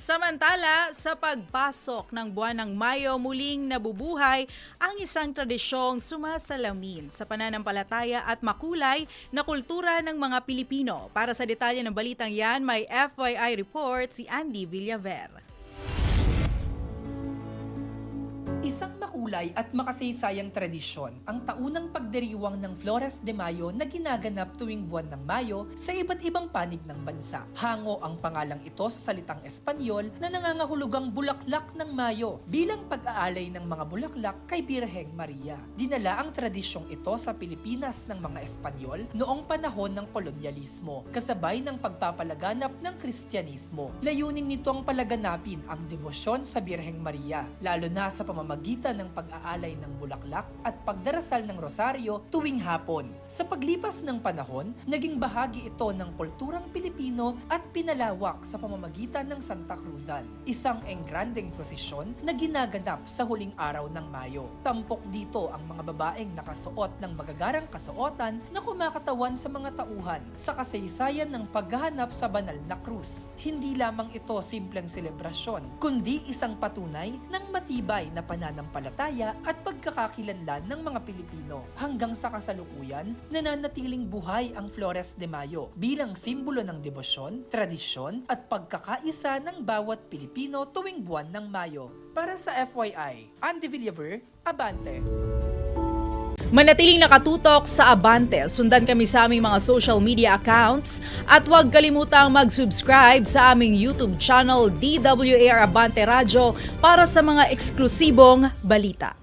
Samantala, sa pagpasok ng buwan ng Mayo, muling nabubuhay ang isang tradisyong sumasalamin sa pananampalataya at makulay na kultura ng mga Pilipino. Para sa detalye ng balitang yan, may FYI report si Andy Villaver. Isang makulay at makasaysayang tradisyon ang taunang pagdiriwang ng Flores de Mayo na ginaganap tuwing buwan ng Mayo sa iba't ibang panig ng bansa. Hango ang pangalang ito sa salitang Espanyol na nangangahulugang bulaklak ng Mayo bilang pag-aalay ng mga bulaklak kay Birheng Maria. Dinala ang tradisyong ito sa Pilipinas ng mga Espanyol noong panahon ng kolonyalismo, kasabay ng pagpapalaganap ng Kristyanismo. Layunin nitong palaganapin ang debosyon sa Birheng Maria, lalo na sa pamamagitan ng pag-aalay ng bulaklak at pagdarasal ng rosaryo tuwing hapon. Sa paglipas ng panahon, naging bahagi ito ng kulturang Pilipino at pinalawak sa pamamagitan ng Santa Cruzan, isang engrandeng prosesyon na ginaganap sa huling araw ng Mayo. Tampok dito ang mga babaeng nakasuot ng magagarang kasuotan na kumakatawan sa mga tauhan sa kasaysayan ng paghahanap sa banal na krus. Hindi lamang ito simpleng selebrasyon, kundi isang patunay ng matibay na pananampalataya at pagkakakilanlan ng mga Pilipino. Hanggang sa kasalukuyan, nananatiling buhay ang Flores de Mayo bilang simbolo ng debosyon, tradisyon at pagkakaisa ng bawat Pilipino tuwing buwan ng Mayo. Para sa FYI, Andy Villaver, Abante. Manatiling nakatutok sa Abante. Sundan kami sa aming mga social media accounts at huwag kalimutang mag-subscribe sa aming YouTube channel DWAR Abante Radio para sa mga eksklusibong balita.